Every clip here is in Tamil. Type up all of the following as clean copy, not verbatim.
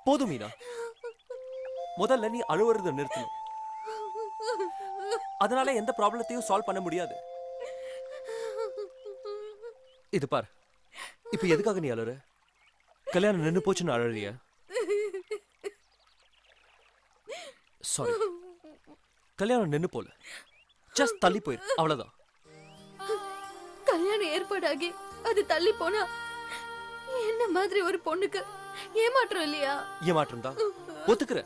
போதும் மீனா, முதல்ல நீ அழுவுறத நிறுத்தணும். அதனால எந்த ப்ராப்ளத்தையும் சால்வ் பண்ண முடியாது. இது பார், இப்ப எதுக்காக நீ அழுற? கல்யாணம் நின்னு போச்சுன்னு அழறியா? சாரி, கல்யாணம் நின்னு போல, ஜஸ்ட் தள்ளி போயிரு, அவ்வளவுதான். கல்யாணம் ஏற்பாடாகி அது தள்ளி போனா என்ன மாதிரி ஒரு பொண்ணுக்கு ஏமாற்றம் இல்லையா? ஏமாற்றம் தான், ஒத்துக்கிற.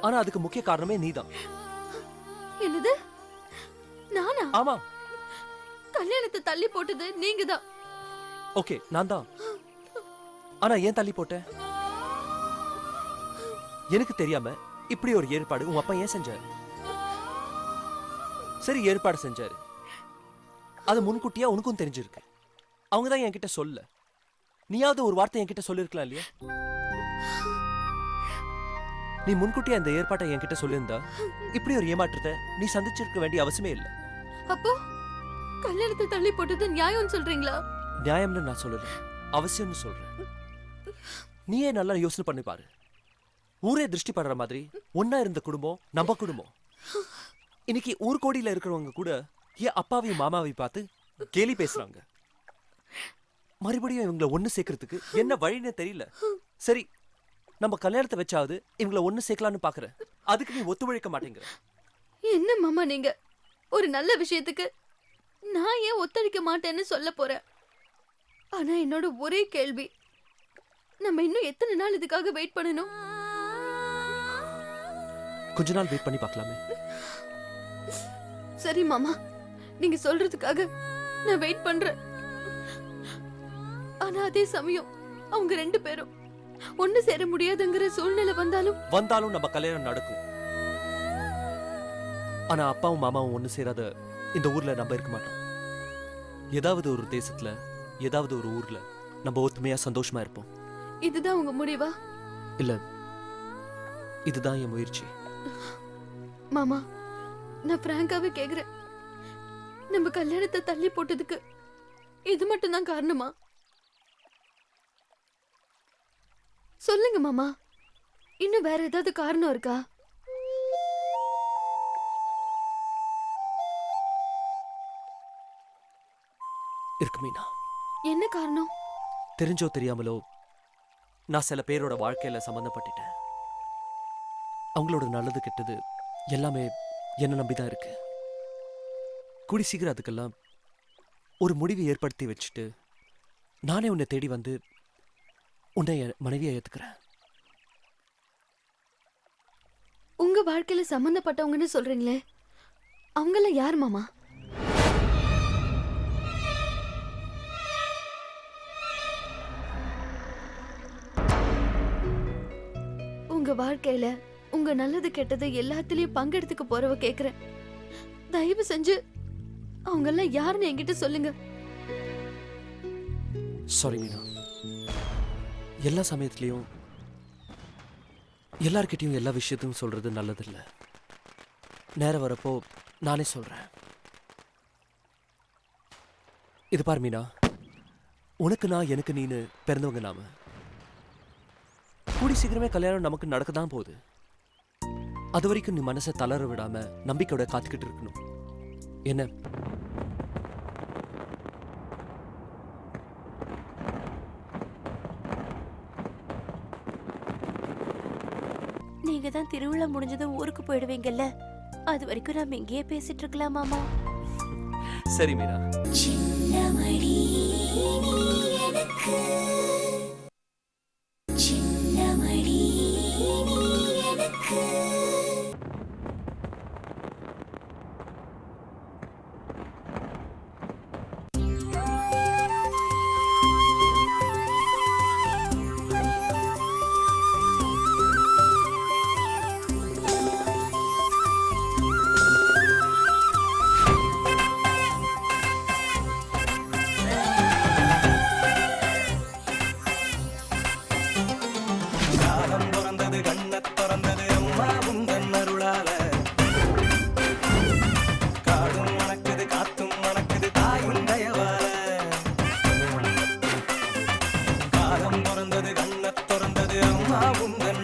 ஆனா அதுக்கு முக்கிய காரணமே நீதான். என்னது? நானா? ஆமா. கல்யாணத்தை தள்ளி போட்டது நீங்க தான். ஓகே, நான் தான். ஆனா ஏன் தள்ளி போட்ட? எனக்கு தெரியாம இப்படி ஒரு ஏற்பாடு உன் அப்பா ஏன் செஞ்சாரு? சரி, ஏற்பாடு செஞ்சாரு, அது முன்கூட்டியா உனக்கும் தெரிஞ்சிருக்கு. அவங்க தான் என்கிட்ட சொல்ல. நீயாவது ஒரு வார்த்தை என்கிட்ட சொல்லிருக்கலாம் இல்லையா? நீ முன்கூட்டியா இந்த ஏற்பாட்டை என்கிட்ட சொல்லியிருந்தா இப்படி ஒரு ஏமாற்றத்தை நீ சந்திச்சிருக்க வேண்டிய அவசியமே இல்லை. அப்போ கல்யாணத்தை தள்ளி போட்டது நியாயம்னு சொல்றீங்களா? நியாயம்னு நான் சொல்லல, அவசியம்னு சொல்றேன். நீயே நல்லா யோசனை பண்ணி பாரு. ஊரே திருஷ்டி படுற மாதிரி ஒன்னா இருந்த குடும்பம் நம்ம குடும்பம். இன்னைக்கு ஊர்கோடியில இருக்கிறவங்க கூட என் அப்பாவையும் மாமாவையும் பார்த்து கேலி பேசுறாங்க. மறுபடியும் இவங்களை ஒண்ணு சேர்க்கறதுக்கு என்ன வழின்னு தெரியல. சரி, நம்ம கல்யாணத்தை வச்சாவது இவங்களை ஒண்ணு சேர்க்கலான்னு பாக்குறேன். அதுக்கு நீ ஒத்துழைக்க மாட்டேங்கிற. என்ன மாமா நீங்க? ஒரு நல்ல விஷயத்துக்கு நான் ஏன் ஒத்துழைக்க மாட்டேன்னு சொல்ல போறேன். ஆனா என்னோட ஒரே கேள்வி, நம்ம இன்னும் எத்தனை நாள் இதுக்காக வெயிட் பண்ணணும்? கொஞ்ச நாள் வெயிட் பண்ணி பார்க்கலாமே. சரி மாமா, நீங்க சொல்றதுக்காக நான் வெயிட் பண்றேன். ஆனா அதே சமயம் அவங்க ரெண்டு பேரும் ஒண்ணு சேர முடியாதுங்கிற சூழ்நிலை வந்தாலும் நம்ம கல்யாணம் நடக்கும். ஆனா அப்பாவும் மாமாவும் ஒண்ணு சேராத இந்த ஊர்ல நம்ம இருக்க மாட்டோம். ஏதாவது ஒரு தேசத்துல, ஏதாவது ஒரு ஊர்ல நம்ம ஒத்துமையா சந்தோஷமா இருப்போம். இதுதான் உங்க முடிவா? இல்ல, இதுதான் என் முயற்சி. மாமா, நான் பிராங்காவே கேக்குறேன், நம்ம கல்யாணத்தை தள்ளி போட்டதுக்கு இது மட்டும் தான் காரணமா? சொல்லுங்க மாமா, இன்னும் வேற ஏதாவது காரணம் இருக்கா? இருக்கு மீனா. என்ன காரணம்? தெரிஞ்சோ தெரியாமலோ நான் சில பேரோட வாழ்க்கையில சம்பந்தப்பட்டுட்டேன். அவங்களோட நல்லது கெட்டது எல்லாமே என்ன நம்பிதான் இருக்கு. கூடி சீக்கிரம் அதுக்கெல்லாம் ஒரு முடிவு ஏற்படுத்தி வச்சுட்டு நானே உன்னை தேடி வந்து உன்னை மனைவியை ஏத்துக்கிறேன். உங்க வாழ்க்கையில சம்பந்தப்பட்டவங்கன்னு சொல்றீங்களே, அவங்கள யார் மாமா? உங்க வாழ்க்கையில உங்க நல்லது கெட்டது எல்லாத்துலயும் பங்கெடுத்துக்க போறவ கேக்குறேன். தயவு செஞ்சு அவங்க எல்லாம் யாருன்னு என்கிட்ட சொல்லுங்க. சாரி மீனா, எல்லா சமயத்திலையும் எல்லார்கிட்டையும் எல்லா விஷயத்தையும் சொல்றது நல்லதில்ல. நேரம் வரப்போ நானே சொல்றேன். இது பார் மீனா, உனக்கு நான், எனக்கு நீனு பிறந்தவங்க நாம. கூடி சீக்கிரமே கல்யாணம் நமக்கு நடக்கதான் போகுது. அது வரைக்கும் நீ மனசை தளர விடாம நம்பிக்கையோட காத்துக்கிட்டு இருக்கணும். என்ன? நீங்க தான் திருவிழா முடிஞ்சதும் ஊருக்கு போயிடுவீங்கல்ல, அது வரைக்கும் நாம இங்கேயே பேசிட்டு இருக்கலாம் மாமா. சரி மீனா. சின்னமணி நீ எனக்கு, சின்னமணி நீ எனக்கு. காலம் பிறந்தது, கண்ண திறந்தது அம்மா உந்தன்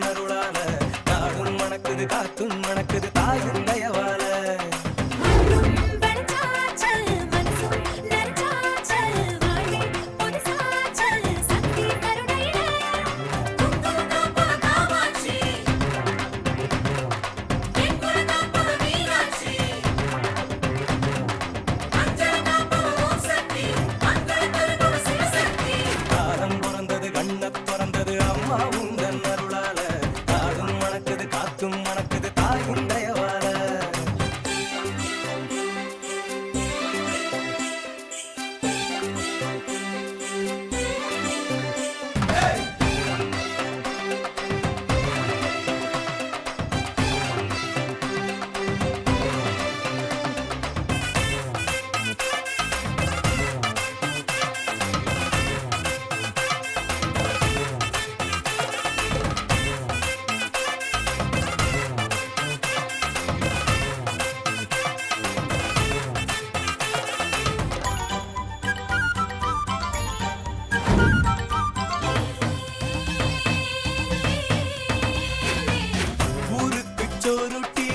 உந்தன் அருளால காடும் மணக்குது காத்தும் மணக்குது தாயின் தயவால ஊருக்கு சோறுட்டி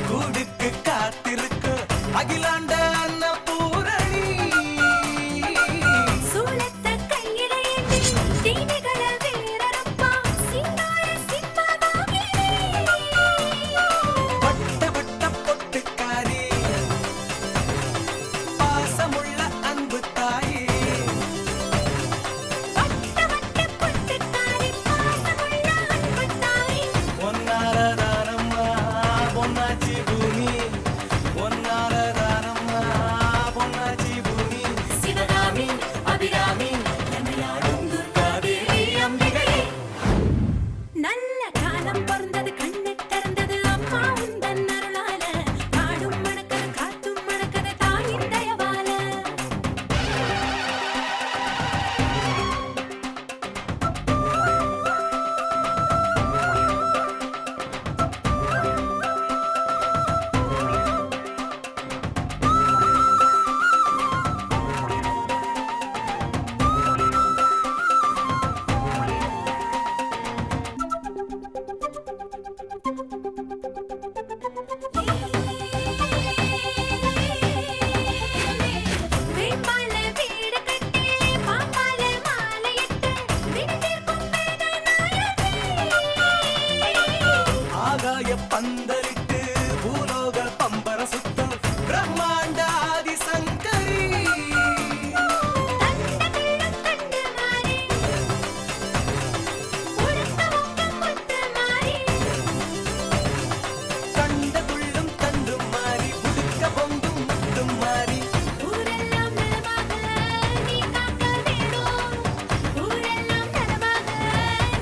கூடுக்கு காத்திருக்கு அகிலாண்ட அன்னபூரணி சூளத்தை கையில ஏந்தி தீனிகளை வேறறுப்பா சிங்கார சிம்மவாகினி வட்ட வட்ட பொட்டுக்காரி பாசமுள்ள அன்பு தாயே வட்ட வட்ட பொட்டுக்காரி பாசமுள்ள அன்பு தாய் ஒன்னாரதானம்மா பொன்னாச்சி பூமி ஒன்னாரதானம்மா பொன்னாச்சி பூமி சிவகாமி அபிராமி நம்மையாடும் துர்காதேவி அம்பிகையே நல்ல காலம் பிறந்தது கண்ணு திறந்தது அம்மா உந்தன் அருளால காடும் மணக்கது காத்தும் மணக்கது தாயின் தயவால வேப்பால வீடு கட்டி பாப்பால மாலையிட்டு விடுதீர்க்கும் வேதநாயகி ஆகாய பந்தலிட்டு பூலோக பம்பர சுத்தம் பிரம்மாண்ட ஆதிசங்கரி தண்டமிழும் கண்டு மாறி உடுத்த முத்தம் முத்து மாறி கண்ட துள்ளும் தண்டும் மாறி உடுக்க பொங்கும் முட்டும் மாறி ஊரெல்லாம் நலமாக நீ காக்க வேணும் ஊரெல்லாம் நலமாக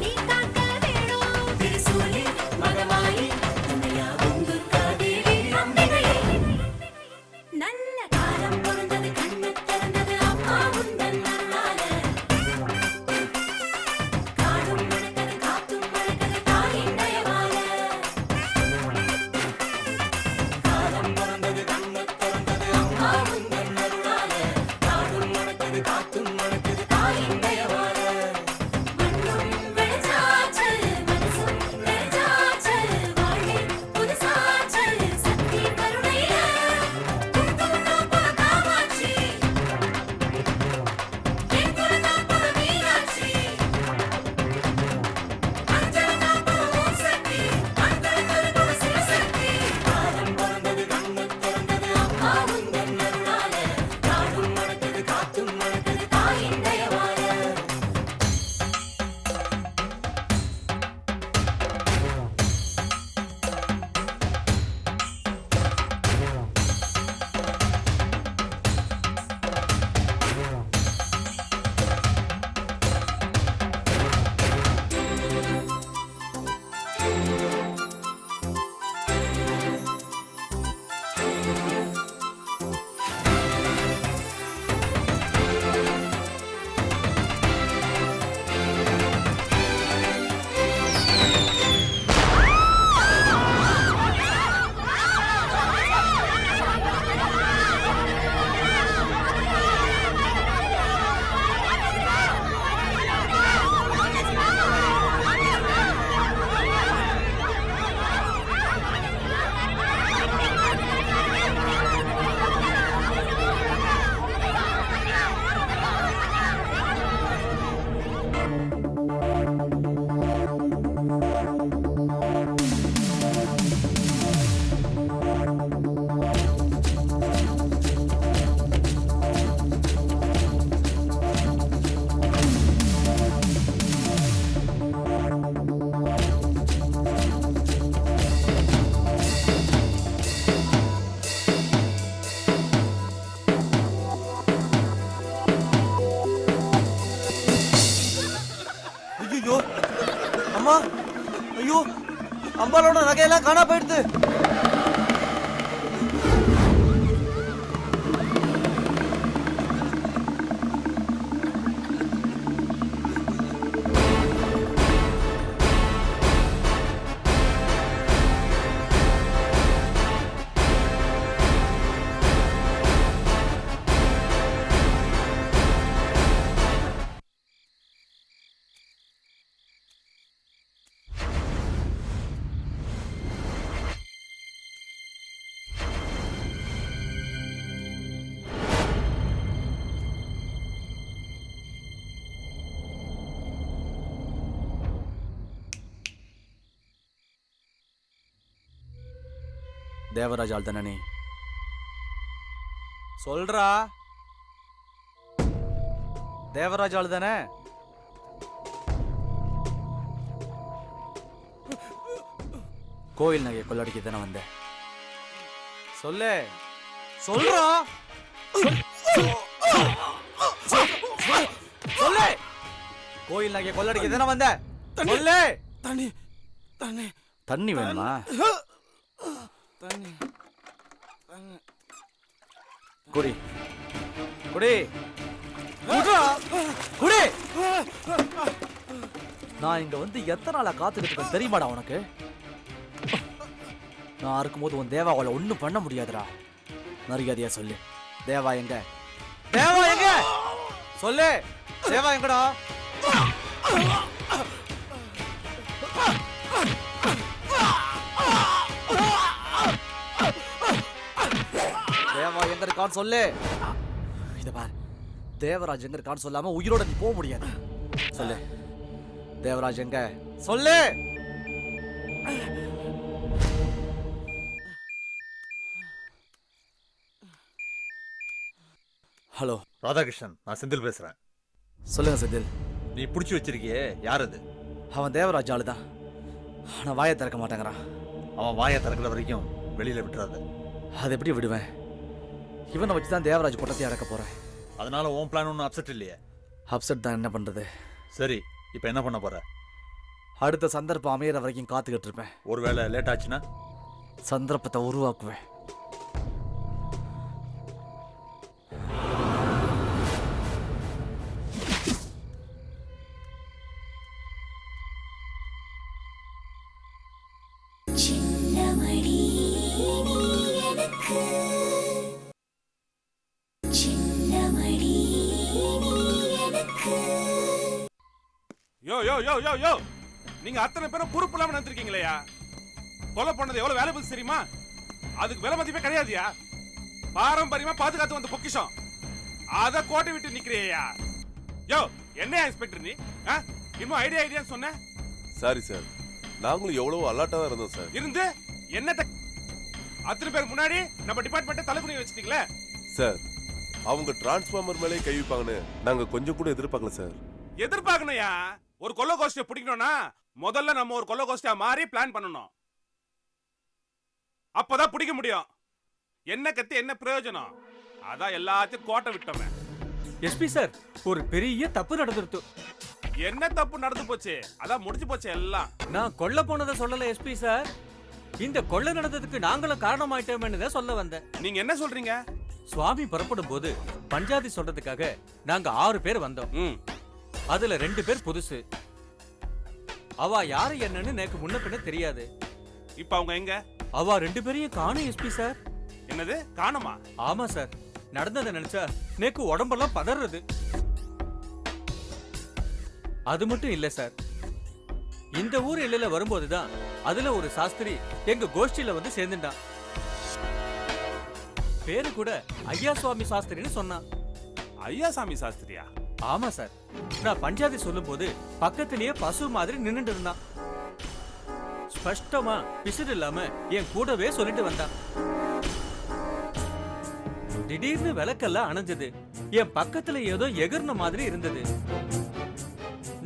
நீ காக்க வேணும் திருசூலி மகமாயி உன்னையா அம்மா ஐயோ அம்பாலோட நகையெல்லாம் காணா போயிடுது. தேவராஜ் ஆள் தானே? சொல்றா, தேவராஜ் ஆள் தானே? கோயில் நகையை கொள்ளடிக்க தானே வந்த? சொல்லு, சொல்றா, சொல்லு. கோயில் நகையை கொள்ளடிக்க தானே வந்த? சொல்லு. தண்ணி தண்ணி தண்ணி வேணுமா? தண்ணி குடி குடி குடிடா, குடி. நான் இங்க வந்து எத்தனை நாளா காத்துக்கிட்டு இருக்கேன் தெரியுமாடா உனக்கு? நான் இருக்கும்போது உன் தேவாவால ஒண்ணும் பண்ண முடியாதுடா. மரியாதையா சொல்லு, தேவா எங்க? தேவா எங்க? சொல்லு, தேவா எங்கடா? தேவா எங்க இருக்கான்னு சொல்லு. இத பாரு, தேவராஜ் எங்க இருக்கான்னு சொல்லாம உயிரோட நீ போக முடியாது. சொல்லு, தேவராஜ் எங்க? சொல்லு. ஹலோ ராதாகிருஷ்ணன், நான் செந்தில் பேசுறேன். சொல்லுங்க செந்தில். நீ புடிச்சு வச்சிருக்கியே, யார் அது? அவன் தேவராஜ் ஆளுதான். ஆனா வாயை திறக்க மாட்டேங்கிறான். அவன் வாயை திறக்கிற வரைக்கும் வெளியில விட்டுறாத. அது எப்படி விடுவேன்? இவனை வச்சு தான் தேவராஜ் கூட்டத்தை அடக்க போறேன். அதனால உன் பிளான் ஒன்றும் அப்செட் இல்லையே? அப்செட் தான், என்ன பண்றது? சரி, இப்போ என்ன பண்ண போற? அடுத்த சந்தர்ப்பம் அமையிற வரைக்கும் காத்துக்கிட்டு இருப்பேன். ஒருவேளை லேட் ஆச்சுன்னா? சந்தர்ப்பத்தை உருவாக்குவேன். சின்னமணி நீ எனக்கு, சின்னமணி நீ எனக்கு. யோ யோ யோ யோ யோ, நீங்க அத்தனை பேரும் பொறுப்பு இல்லாம நடந்திருக்கீங்களேயா? கொலை பண்ணது எவ்வளவு வேலை போச்சு தெரியுமா? அதுக்கு விலை மதிப்பே கிடையாதுயா. பாரம்பரியமா பாதுகாத்து வந்த பொக்கிஷம், அத கோட்டை விட்டு நிக்கிறியா? யோ, என்னையா இன்ஸ்பெக்டர் நீ? இன்னும் ஐடியான்னு சொன்ன? சாரி சார், நாங்களும் எவ்வளவு அலர்ட்டா தான் இருந்தோம் சார். இருந்து என்னத்த அத்தனை பேர் முன்னாடி நம்ம டிபார்ட்மெண்ட்டை தலைக்குனி வச்சிட்டீங்களே சார். அவங்க டிரான்ஸ்ஃபார்மர் மேலே கை வைப்பாங்கன்னு நாங்க கொஞ்சம் கூட எதிர்பார்க்கல சார். எதிர்பார்க்கணும்யா. ஒரு கொள்ள கோஷ்டியை பிடிக்கணும்னா முதல்ல நம்ம ஒரு கொள்ள கோஷ்டியா மாறி பிளான் பண்ணணும். அப்பதான் பிடிக்க முடியும். என்ன கத்தி என்ன பிரயோஜனம்? அதான் எல்லாத்தையும் கோட்டை விட்டோமே. எஸ்பி சார், ஒரு பெரிய தப்பு நடந்துருத்து. என்ன தப்பு நடந்து போச்சு? அதான் முடிஞ்சு போச்சு எல்லாம். நான் கொல்ல போனதை சொல்லல எஸ்பி சார். இந்த கொள்ள நடந்ததுக்கு நாங்களும் காரணமாயிட்டோம்னு தான் சொல்ல வந்தேன். நீங்க என்ன சொல்றீங்க? சுவாமி புறப்படும் போது பஞ்சாதி சொல்றதுக்காக நாங்க 6 பேர் வந்தோம். அதுல 2 பேர் புதுசு. அவ யாரு என்னன்னு எனக்கு முன்ன பின்ன தெரியாது. இப்ப அவங்க எங்க? அவ 2 பேரையும் காணும் எஸ்பி சார். என்னது காணுமா? ஆமா சார், நடந்ததை நினைச்சா நேக்கு உடம்பெல்லாம் பதறது. அது மட்டும் இல்ல சார், இந்த ஊர் எல்லையில வரும்போதுதான் அதுல ஒரு சாஸ்திரி எங்க கோஷ்டியில வந்து சேர்ந்துட்டான். பேரு கூட ஐயா சுவாமி சாஸ்திரின்னு சொன்னான். ஐயா சாமி சாஸ்திரியா? ஆமா சார், நான் பஞ்சாதி சொல்லும் போது பக்கத்திலேயே பசு மாதிரி நின்னுட்டு இருந்தான். ஸ்பஷ்டமா பிசுறு இல்லாம என் கூடவே சொல்லிட்டு வந்தான். திடீர்னு விளக்கெல்லாம் அணைஞ்சது. என் பக்கத்துல ஏதோ எகிர்ன மாதிரி இருந்தது.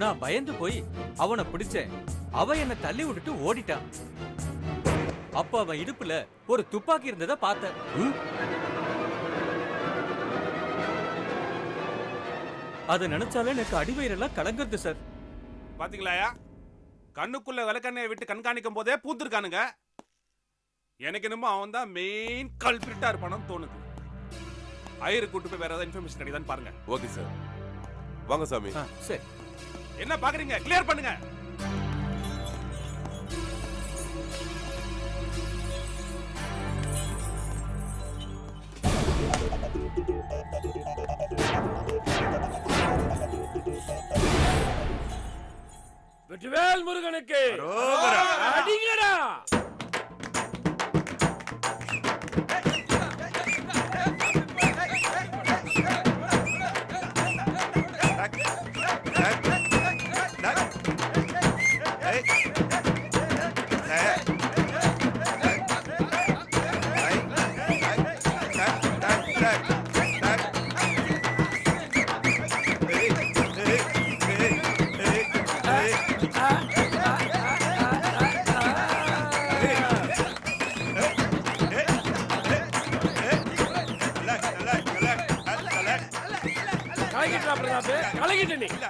நான் பயந்து போய் அவனை பிடிச்சேன். அவ என்னை தள்ளி விட்டுட்டு ஓடிட்டான். அப்ப அவன் இடுப்புல ஒரு துப்பாக்கி இருந்ததை பார்த்தேன். அதை நினைச்சாலே எனக்கு அடிவயிறெல்லாம் கலங்குறது சார். பாத்தீங்களாயா? கண்ணுக்குள்ள விளக்கண்ணையை விட்டு கண்காணிக்கும் போதே பூத்துருக்கானுங்க. எனக்கு என்னமோ அவன் தான் மெயின் கல்பிரிட்டா இருப்பானு தோணுது. ஐயரு கூட்டு போய் வேற ஏதாவது இன்ஃபர்மேஷன் கிடைக்குதான்னு பாருங்க. ஓகே சார், வாங்க சாமி. சரி. என்ன பாக்குறீங்க? கிளியர் பண்ணுங்க. வெற்றிவேல் முருகனுக்கு அடிங்கடா.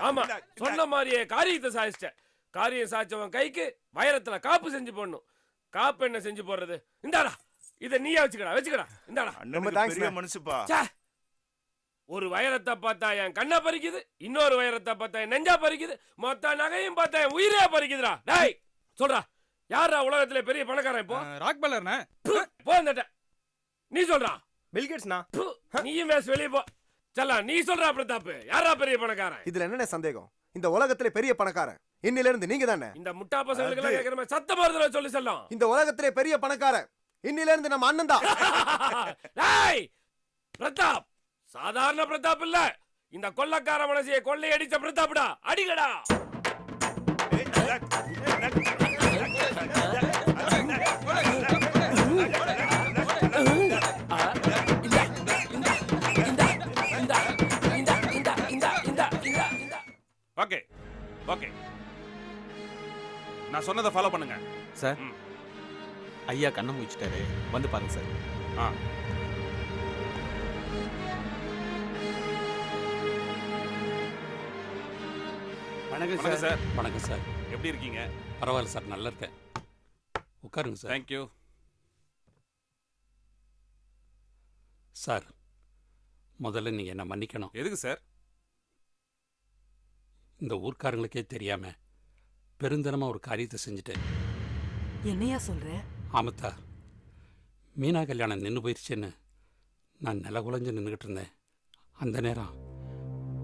ஆமா, சொன்ன மாதிரியே காரியத்தை சாதிச்சிட்ட. காரியம் சாதிச்சவன் கைக்கு வைரத்துல காப்பு செஞ்சு போடணும். காப்பு என்ன செஞ்சு போடுறது? இந்தாடா, இத நீயா வச்சுக்கடா. இந்தாடா. பெரிய மனுஷப்பா. ஒரு வைரத்தை பார்த்தா என் கண்ணை பறிக்குது, இன்னொரு வைரத்தை பார்த்தா என் நெஞ்சா பறிக்குது, மொத்த நகையும் பார்த்தா என் உயிரே பறிக்குதுடா. டேய் சொல்றா, யாரா உலகத்துல பெரிய பணக்காரன்? இப்போ ராக் பெல்லர்னா போந்தட்ட நீ சொல்றா. பில்கேட்ஸ்னா. நீயும் வேஸ் வெளியே போ. சல்லா நீ சொல்றா பிரதாப், யாரா பெரிய பணக்காரன்? இதுல என்ன சந்தேகம்? இந்த உலகத்திலே பெரிய பணக்காரன் இன்னில இருந்து நீங்க தானே. இந்த முட்டா பசங்களுக்கு எல்லாம் கேக்குற மாதிரி சத்தமா இருந்தல சொல்லி செல்லம். இந்த உலகத்திலே பெரிய பணக்காரன் இன்னில இருந்து நம்ம அண்ணன் தான். டேய் பிரதாப், சாதாரண பிரதாப் இல்ல, இந்த கொள்ளக்கார மனசியை கொள்ளையடிச்ச பிரதாப்டா. அடிங்கடா. ஓகே ஓகே, நான் சொன்னதை ஃபாலோ பண்ணுங்க சார். ஐயா கண்ணை முடிச்சிட்டாரு, வந்து பாருங்க சார். வணக்கம் சார். வணக்கம் சார். எப்படி இருக்கீங்க? பரவாயில்ல சார், நல்லா இருக்கேன். உட்காருங்க சார். Thank you sir. முதல்ல நீங்கள் என்ன மன்னிக்கணும். எதுக்கு சார்? இந்த ஊர்க்காரங்களுக்கே தெரியாம பெருந்தனமாக ஒரு காரியத்தை செஞ்சுட்டேன். என்னையா சொல்ற? ஆமத்தா, மீனா கல்யாணம் நின்று போயிடுச்சுன்னு நான் நில குலைஞ்சு நின்றுக்கிட்டு இருந்தேன். அந்த நேரம்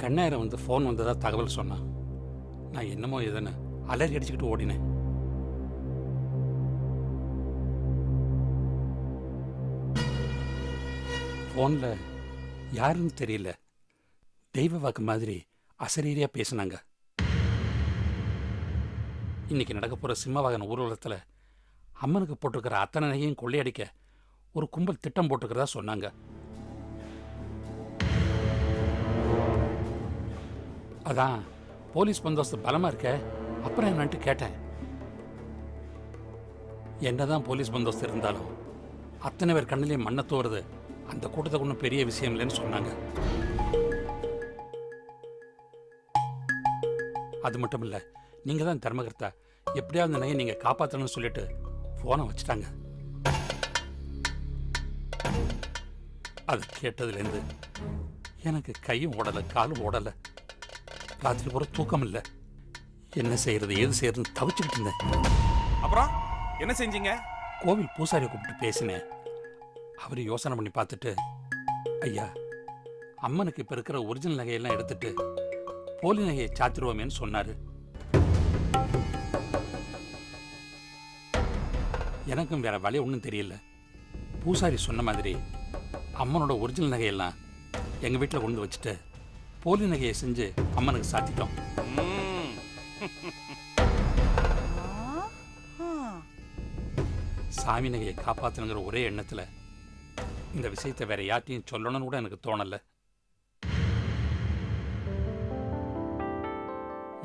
கண்ணாயிரம் வந்து ஃபோன் வந்ததா தகவல் சொன்னான். நான் என்னமோ எதுன்னு அலறி அடிச்சுக்கிட்டு ஓடினேன். ஃபோனில் யாருன்னு தெரியல, தெய்வ வாக்கு மாதிரி அசரீரியாக பேசினாங்க. இன்னைக்கு நடக்க போகிற சிம்மவாகன ஊர்வலத்தில் அம்மனுக்கு போட்டிருக்கிற அத்தனை நகையும் கொள்ளையடிக்க ஒரு கும்பல் திட்டம் போட்டுக்கிறதா சொன்னாங்க. அதான் போலீஸ் பந்தோபஸ்து பலமாக இருக்க, அப்புறம் என்னன்ட்டு கேட்டேன். என்னதான் போலீஸ் பந்தோபஸ்து இருந்தாலும் அத்தனை பேர் கண்ணிலையும் மண்ணை தோறுது, அந்த கூட்டத்துக்கு ஒன்றும் பெரிய விஷயம் இல்லைன்னு சொன்னாங்க. அது மட்டும் இல்லை, நீங்கள் தான் தர்மகர்த்தா, எப்படியாவது அந்த நகையை நீங்கள் காப்பாற்றணும்னு சொல்லிட்டு ஃபோனை வச்சுட்டாங்க. அது கேட்டதுலேருந்து எனக்கு கையும் ஓடலை, காலும் ஓடலை. ராத்திரி பூரா தூக்கம் இல்லை. என்ன செய்யறது ஏது செய்யறதுன்னு தவிச்சுக்கிட்டு இருந்தேன். அப்புறம் என்ன செஞ்சீங்க? கோவில் பூசாரியை கூப்பிட்டு பேசினேன். அவர் யோசனை பண்ணி பார்த்துட்டு, ஐயா அம்மனுக்கு இப்போ இருக்கிற ஒரிஜினல் நகையெல்லாம் எடுத்துட்டு போலி நகையை சாத்திருவோமேன்னு சொன்னார். எனக்கும் வேற வழி ஒன்றும் தெரியல. பூசாரி சொன்ன மாதிரி அம்மனோட ஒரிஜினல் நகையெல்லாம் எங்கள் வீட்டில் கொண்டு வச்சுட்டு போலி நகையை செஞ்சு அம்மனுக்கு சாத்திட்டோம். சாமி நகையை காப்பாற்றணுங்கிற ஒரே எண்ணத்தில் இந்த விஷயத்தை வேற யார்ட்டையும் சொல்லணும்னு கூட எனக்கு தோணலை.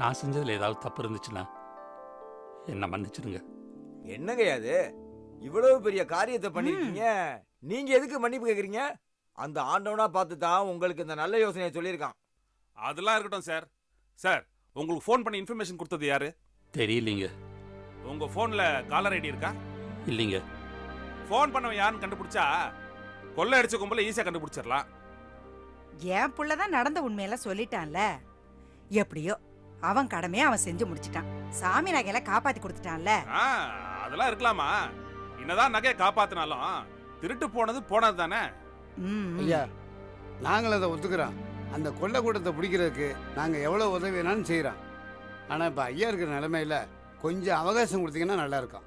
நான் செஞ்சதில் ஏதாவது தப்பு இருந்துச்சுன்னா என்ன மன்னிச்சிடுங்க. என்னங்க அது, இவ்வளவு பெரிய காரியத்தை பண்ணிருக்கீங்க, நீங்க எதுக்கு மன்னிப்பு கேக்குறீங்க? அந்த ஆண்டவனா பார்த்து தான் உங்களுக்கு இந்த நல்ல யோசனையை சொல்லியிருக்கான். அதெல்லாம் இருக்கட்டும் சார். சார், உங்களுக்கு ஃபோன் பண்ணி இன்ஃபர்மேஷன் கொடுத்தது யாரு? தெரியலீங்க. உங்க போன்ல காலர் ஐடி இருக்கா? இல்லைங்க. போன் பண்ணவன் யாருன்னு கண்டுபிடிச்சா கொள்ளை அடிச்ச கும்பல ஈஸியா கண்டுபிடிச்சிடலாம். என் புள்ளதான் நடந்த உண்மையெல்லாம் சொல்லிட்டான்ல. எப்படியோ அவன் கடமையை அவன் செஞ்சு முடிச்சிட்டான். சாமி நகையெல்லாம் காப்பாத்தி கொடுத்துட்டான்ல. அதெல்லாம் இருக்கலாமா? என்னதான் நகையை காப்பாத்தினாலும் திருட்டு போனது போனது தானே. ஐயா, நாங்களும் அதை ஒத்துக்கிறோம். அந்த கொள்ளை கூட்டத்தை பிடிக்கிறதுக்கு நாங்கள் எவ்வளோ உதவி வேணாலும் செய்கிறோம். ஆனால் இப்போ ஐயா இருக்கிற நிலைமையில் கொஞ்சம் அவகாசம் கொடுத்தீங்கன்னா நல்லா இருக்கும்.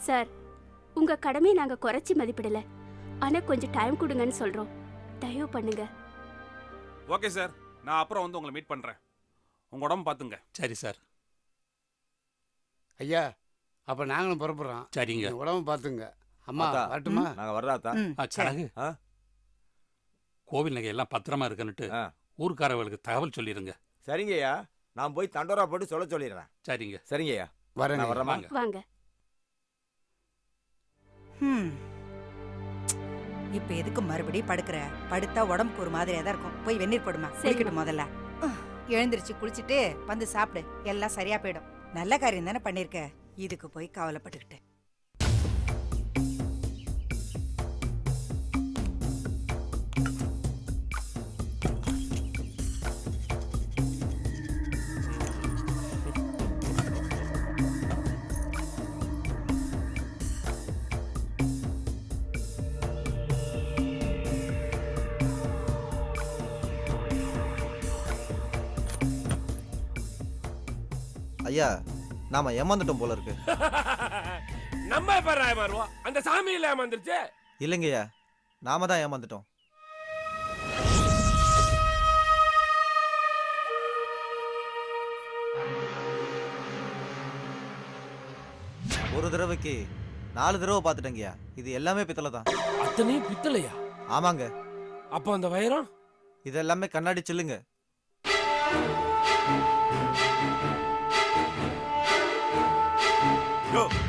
சார், உங்க கடமையை நாங்க குறைச்சி மதிப்பிடல. ஆனா கொஞ்சம் டைம் கொடுங்கன்னு சொல்றோம். தயவு பண்ணுங்க. ஓகே சார், நான் அப்புறம் வந்து உங்களை மீட் பண்றேன். உங்க உடம்பு பாத்துங்க. சரி சார். ஐயா, அப்போ நாங்களும் புறப்படுறோம். சரிங்க. உடம்பு பார்த்துங்க. அம்மா வரட்டுமா? நாங்கள் வர்றாத்தா. கழகு கோவில் நகை எல்லாம் பத்திரமா இருக்குன்னுட்டு ஊர்க்காரவர்களுக்கு தகவல் சொல்லிடுங்க. சரிங்கய்யா, நான் போய் தண்டோரா போட்டு சொல்ல சொல்லிடுறேன். சரிங்க. சரிங்கய்யா, வரேன். வர்றேம்மா. வாங்க. இப்ப எதுக்கு மறுபடியும் படுக்கிற? படுத்தா உடம்புக்கு ஒரு மாதிரியா தான் இருக்கும். போய் வெந்நீர் போடுமா. குளிக்கட்டும் முதல்ல. எழுந்திருச்சு குளிச்சுட்டு வந்து சாப்பிடு. எல்லாம் சரியா போயிடும். நல்ல காரியம் தானே பண்ணிருக்க. இதுக்கு போய் கவலைப்பட்டுக்கிட்டு. ஐயா, நாம ஏமாந்துட்டோம் போல இருக்கு. நம்ம எப்ப ஏமாறுவோம்? அந்த சாமி இல்ல ஏமாந்துருச்சு. இல்லைங்கய்யா, நாம தான் ஏமாந்துட்டோம். ஒரு தடவைக்கு 4 தடவை பார்த்துட்டேங்கய்யா. இது எல்லாமே பித்தளை தான். அத்தனை பித்தளையா? ஆமாங்க. அப்ப அந்த வைரம்? இது எல்லாமே கண்ணாடி சில்லுங்க.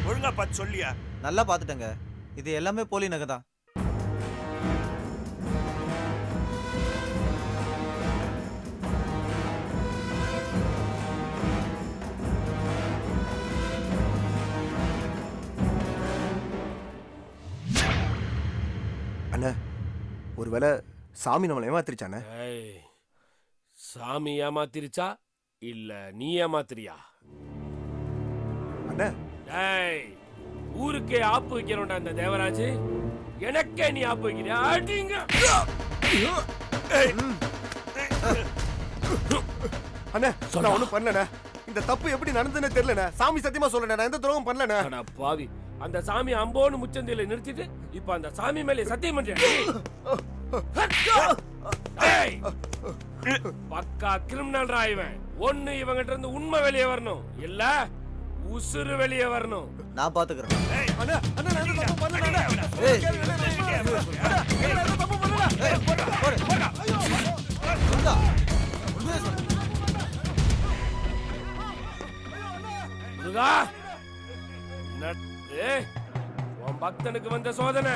ஒழுங்கா பார்த்து சொல்லியா? நல்லா பார்த்துட்டேங்க. இது எல்லாமே போலி நகை தான். அண்ணா, ஒருவேளை சாமி நம்மளை ஏமாத்திருச்சானே? சாமி ஏமாத்திருச்சா இல்ல நீ ஏமாத்திரியா? அண்ணா, ஊருக்கே ஆப்பு வைக்கிறோம்டா இந்த தேவராஜ். எனக்கே நீ ஆப்பு வைக்கிறியா? அடிங்க. அண்ணா, நான் ஒண்ணும் பண்ணலண்ணா. இந்த தப்பு எப்படி நடந்ததுன்னு தெரியலண்ணா. சாமி சத்தியமா சொல்றேன், நான் எந்த துரோகம் பண்ணலண்ணா. அட பாவி, அந்த சாமி அம்போன்னு முச்சந்தில நிறுத்திட்டு இப்ப அந்த சாமி மேலே சத்தியம் பண்றியா? பக்கா கிரிமினல் இவன். ஒண்ணு இவங்கிட்ட இருந்து உண்மை வெளியே வரணும், இல்ல உசுறு வெளியே வரணும். நான் பாத்துக்கிறேன். அண்ணா, அண்ணா, நான் எந்த தப்பு பண்ணலண்ணா. முருகா, உன் பக்தனுக்கு வந்த சோதனை